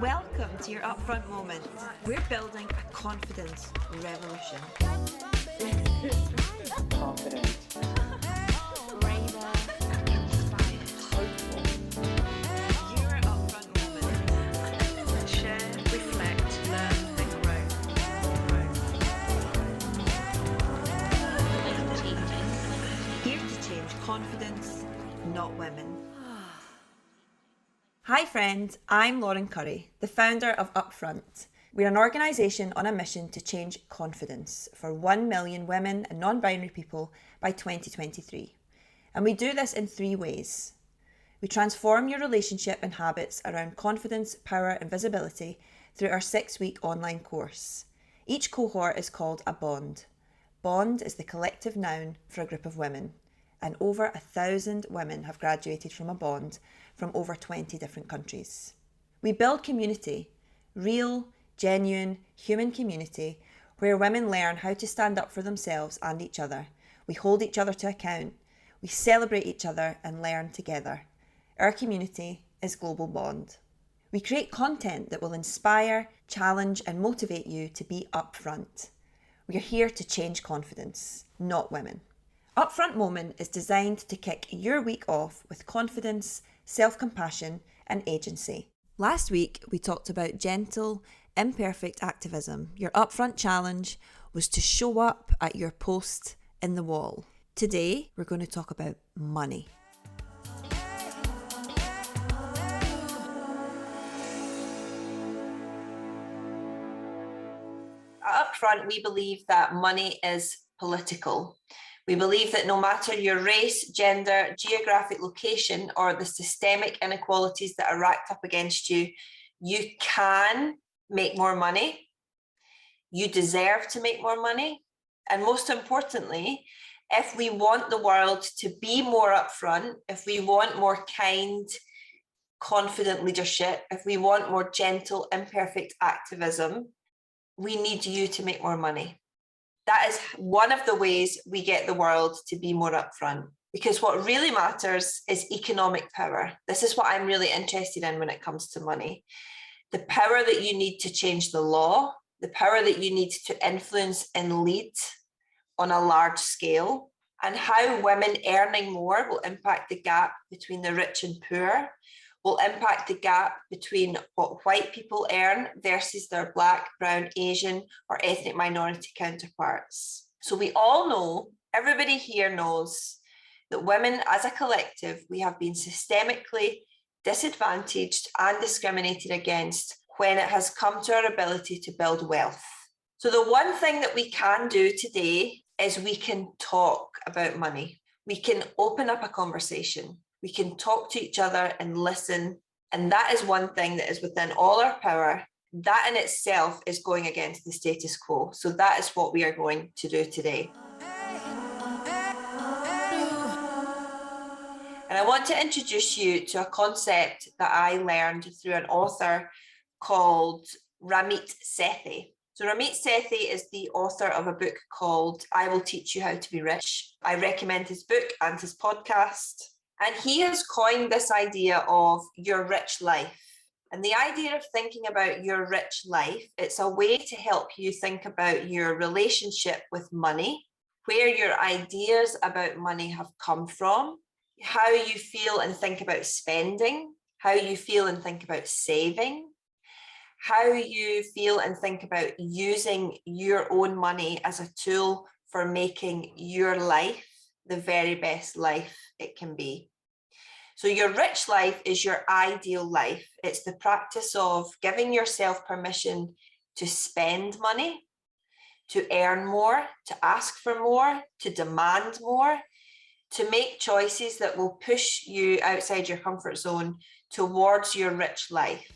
Welcome to your upfront moment. We're building a confidence revolution. Confident. Braver, inspired, hopeful. Your upfront moment. Share, reflect, learn, and grow. Here to change confidence, not women. Hi friends, I'm Lauren Curry, the founder of UPFRONT. We're an organisation on a mission to change confidence for 1 million women and non-binary people by 2023. And we do this in 3 ways. We transform your relationship and habits around confidence, power and visibility through our 6-week online course. Each cohort is called a bond. Bond is the collective noun for a group of women. And over 1,000 women have graduated from a bond from over 20 different countries. We build community, real, genuine, human community, where women learn how to stand up for themselves and each other. We hold each other to account, we celebrate each other and learn together. Our community is Global Bond. We create content that will inspire, challenge and motivate you to be upfront. We are here to change confidence, not women. Upfront Moment is designed to kick your week off with confidence, self-compassion and agency. Last week, we talked about gentle, imperfect activism. Your upfront challenge was to show up at your post in the wall. Today, we're going to talk about money. Upfront, we believe that money is political. We believe that no matter your race, gender, geographic location, or the systemic inequalities that are racked up against you, you can make more money. You deserve to make more money. And most importantly, if we want the world to be more upfront, if we want more kind, confident leadership, if we want more gentle, imperfect activism, we need you to make more money. That is one of the ways we get the world to be more upfront, because what really matters is economic power. This is what I'm really interested in when it comes to money. The power that you need to change the law, the power that you need to influence and lead on a large scale, and how women earning more will impact the gap between the rich and poor, will impact the gap between what white people earn versus their Black, brown, Asian, or ethnic minority counterparts. So we all know, everybody here knows, that women as a collective, we have been systemically disadvantaged and discriminated against when it has come to our ability to build wealth. So the one thing that we can do today is we can talk about money. We can open up a conversation. We can talk to each other and listen. And that is one thing that is within all our power. That in itself is going against the status quo. So that is what we are going to do today. And I want to introduce you to a concept that I learned through an author called Ramit Sethi. So Ramit Sethi is the author of a book called I Will Teach You How to Be Rich. I recommend his book and his podcast. And he has coined this idea of your rich life. And the idea of thinking about your rich life, it's a way to help you think about your relationship with money, where your ideas about money have come from, how you feel and think about spending, how you feel and think about saving, how you feel and think about using your own money as a tool for making your life the very best life it can be. So your rich life is your ideal life. It's the practice of giving yourself permission to spend money, to earn more, to ask for more, to demand more, to make choices that will push you outside your comfort zone towards your rich life.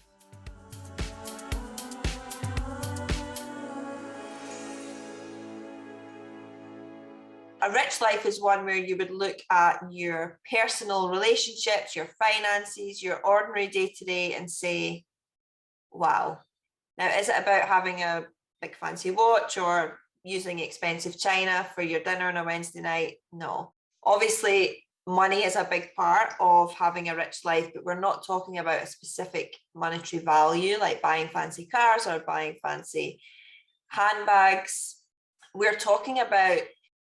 A rich life is one where you would look at your personal relationships, your finances, your ordinary day-to-day and say, wow. Now, is it about having a big fancy watch or using expensive china for your dinner on a Wednesday night? No. Obviously, money is a big part of having a rich life, but we're not talking about a specific monetary value like buying fancy cars or buying fancy handbags. We're talking about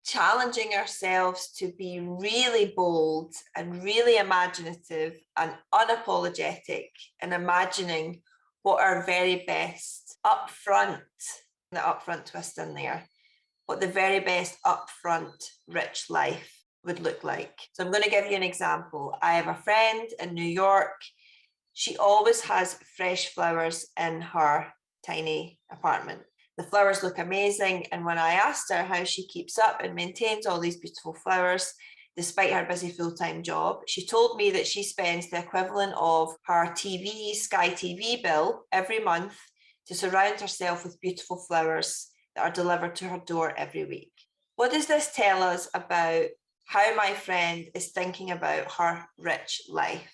challenging ourselves to be really bold and really imaginative and unapologetic and imagining what our very best upfront, the upfront twist in there, what the very best upfront rich life would look like. So I'm going to give you an example. I have a friend in New York. She always has fresh flowers in her tiny apartment. The flowers look amazing. And when I asked her how she keeps up and maintains all these beautiful flowers, despite her busy full-time job, she told me that she spends the equivalent of her Sky TV bill every month to surround herself with beautiful flowers that are delivered to her door every week. What does this tell us about how my friend is thinking about her rich life?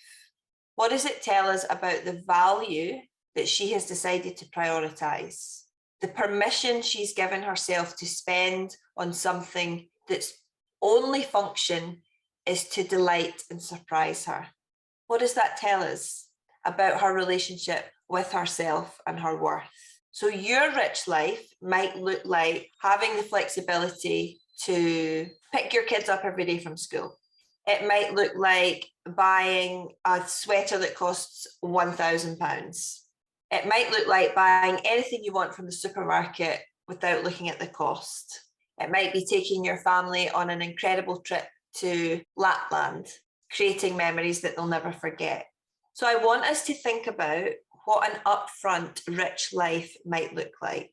What does it tell us about the value that she has decided to prioritize? The permission she's given herself to spend on something that's only function is to delight and surprise her. What does that tell us about her relationship with herself and her worth? So your rich life might look like having the flexibility to pick your kids up every day from school. It might look like buying a sweater that costs £1,000. It might look like buying anything you want from the supermarket without looking at the cost. It might be taking your family on an incredible trip to Lapland, creating memories that they'll never forget. So I want us to think about what an upfront rich life might look like.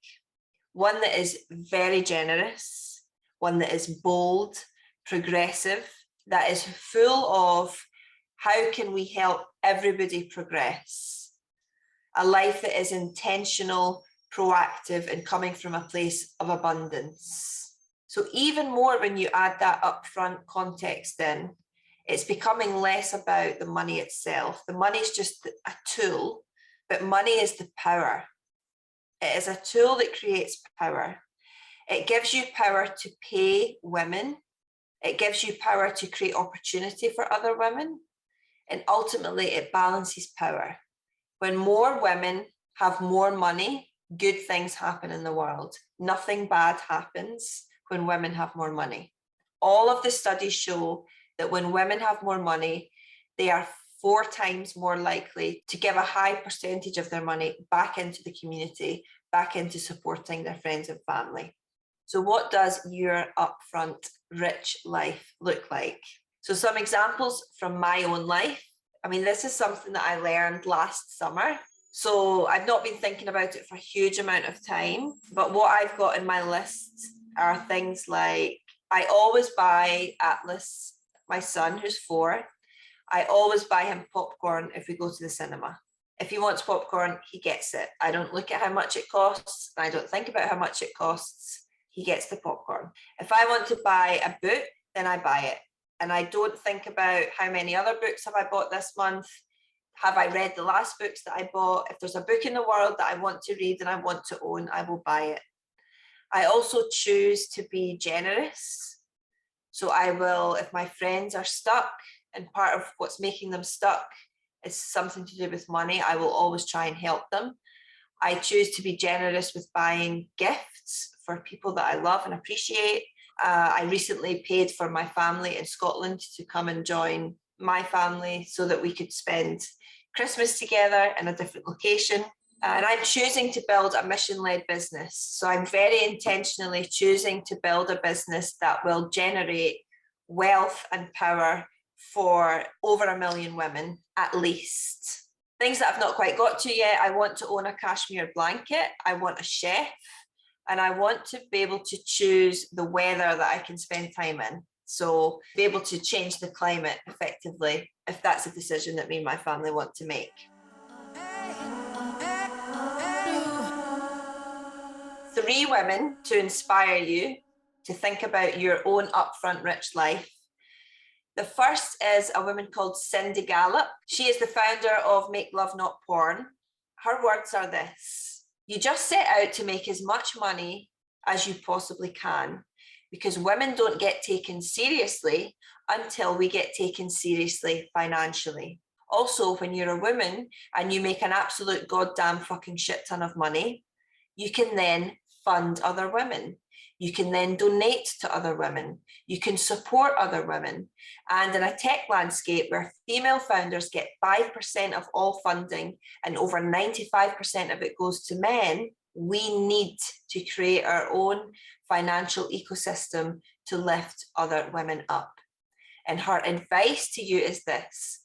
One that is very generous, one that is bold, progressive, that is full of how can we help everybody progress? A life that is intentional, proactive, and coming from a place of abundance. So even more when you add that upfront context in, it's becoming less about the money itself. The money is just a tool, but money is the power. It is a tool that creates power. It gives you power to pay women. It gives you power to create opportunity for other women. And ultimately, it balances power. When more women have more money, good things happen in the world. Nothing bad happens when women have more money. All of the studies show that when women have more money, they are 4 times more likely to give a high percentage of their money back into the community, back into supporting their friends and family. So what does your upfront rich life look like? So some examples from my own life. I mean, this is something that I learned last summer. So I've not been thinking about it for a huge amount of time, but what I've got in my list are things like, I always buy Atlas, my son who's 4, I always buy him popcorn if we go to the cinema. If he wants popcorn, he gets it. I don't look at how much it costs. I don't think about how much it costs. He gets the popcorn. If I want to buy a book, then I buy it. And I don't think about how many other books have I bought this month. Have I read the last books that I bought? If there's a book in the world that I want to read and I want to own, I will buy it. I also choose to be generous. So I will, if my friends are stuck and part of what's making them stuck is something to do with money, I will always try and help them. I choose to be generous with buying gifts for people that I love and appreciate. I recently paid for my family in Scotland to come and join my family so that we could spend Christmas together in a different location. And I'm choosing to build a mission-led business. So I'm very intentionally choosing to build a business that will generate wealth and power for over 1 million women, at least. Things that I've not quite got to yet, I want to own a cashmere blanket. I want a chef. And I want to be able to choose the weather that I can spend time in. So be able to change the climate effectively, if that's a decision that me and my family want to make. 3 women to inspire you to think about your own upfront rich life. The first is a woman called Cindy Gallop. She is the founder of Make Love Not Porn. Her words are this: you just set out to make as much money as you possibly can. because women don't get taken seriously until we get taken seriously financially. Also, when you're a woman and you make an absolute goddamn fucking shit ton of money, you can then fund other women. You can then donate to other women. You can support other women. And in a tech landscape where female founders get 5% of all funding and over 95% of it goes to men, we need to create our own financial ecosystem to lift other women up. And her advice to you is this: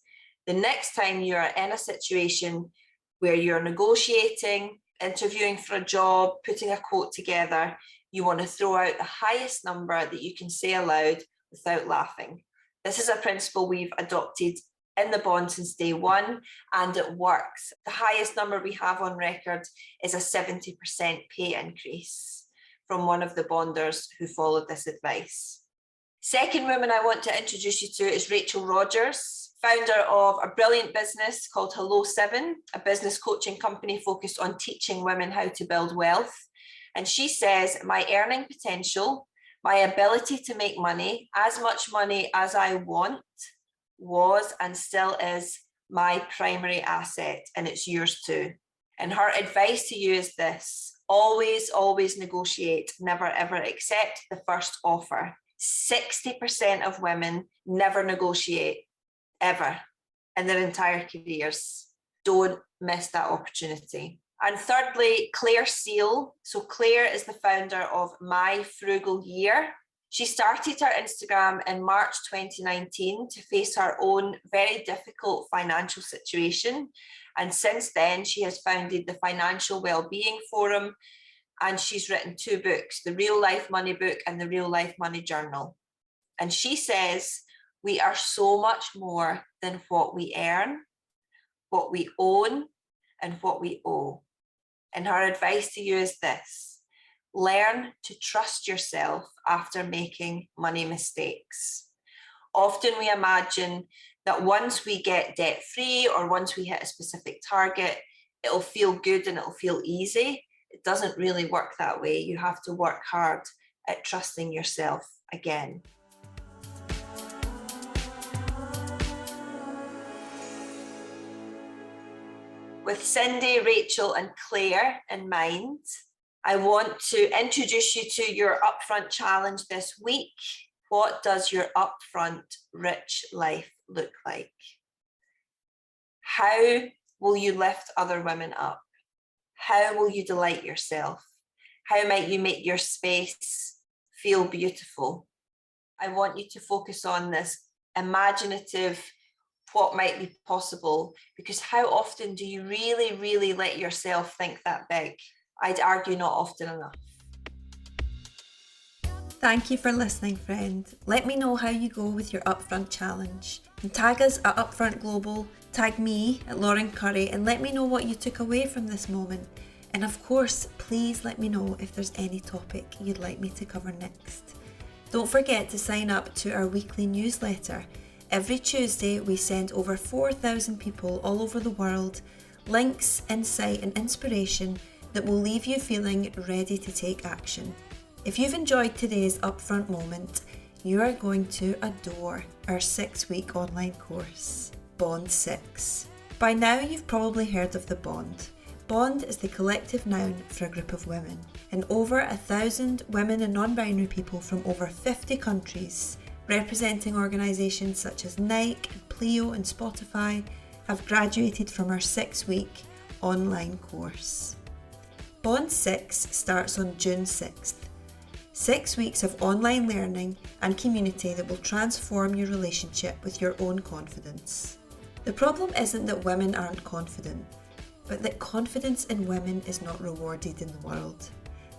the next time you are in a situation where you're negotiating, interviewing for a job, putting a quote together, you want to throw out the highest number that you can say aloud without laughing. This is a principle we've adopted in the bond since day one, and it works. The highest number we have on record is a 70% pay increase from one of the bonders who followed this advice. Second woman I want to introduce you to is Rachel Rogers, founder of a brilliant business called Hello 7, a business coaching company focused on teaching women how to build wealth. And she says, my earning potential, my ability to make money, as much money as I want, was and still is my primary asset, and it's yours too. And her advice to you is this: always, always negotiate, never ever accept the first offer. 60% of women never negotiate, ever, in their entire careers. Don't miss that opportunity. And thirdly, Claire Seal. So Claire is the founder of My Frugal Year. She started her Instagram in March 2019 to face her own very difficult financial situation. And since then, she has founded the Financial Wellbeing Forum, and she's written 2 books, the Real Life Money Book and the Real Life Money Journal. And she says, we are so much more than what we earn, what we own, and what we owe. And her advice to you is this: learn to trust yourself after making money mistakes. Often we imagine that once we get debt free or once we hit a specific target, it'll feel good and it'll feel easy. It doesn't really work that way. You have to work hard at trusting yourself again. With Cindy, Rachel, and Claire in mind, I want to introduce you to your upfront challenge this week. What does your upfront rich life look like? How will you lift other women up? How will you delight yourself? How might you make your space feel beautiful? I want you to focus on this imaginative, what might be possible, because how often do you really, really let yourself think that big? I'd argue not often enough. Thank you for listening, friend. Let me know how you go with your Upfront challenge. And tag us at Upfront Global, tag me at Lauren Curry, and let me know what you took away from this moment. And of course, please let me know if there's any topic you'd like me to cover next. Don't forget to sign up to our weekly newsletter. Every Tuesday, we send over 4,000 people all over the world links, insight, and inspiration that will leave you feeling ready to take action. If you've enjoyed today's Upfront Moment, you are going to adore our 6-week online course, Bond 6. By now, you've probably heard of the Bond. Bond is the collective noun for a group of women, and over 1,000 women and non-binary people from over 50 countries, representing organisations such as Nike, Pleo and Spotify, have graduated from our 6-week online course. Bond 6 starts on June 6th. 6 weeks of online learning and community that will transform your relationship with your own confidence. The problem isn't that women aren't confident, but that confidence in women is not rewarded in the world.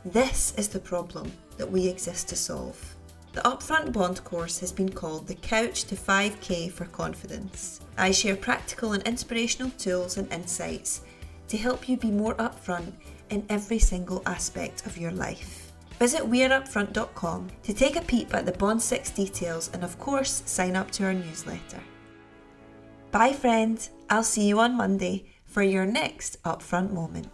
This is the problem that we exist to solve. The Upfront Bond course has been called the Couch to 5K for Confidence. I share practical and inspirational tools and insights to help you be more upfront in every single aspect of your life. Visit weareupfront.com to take a peep at the Bond 6 details and of course sign up to our newsletter. Bye friend, I'll see you on Monday for your next Upfront Moment.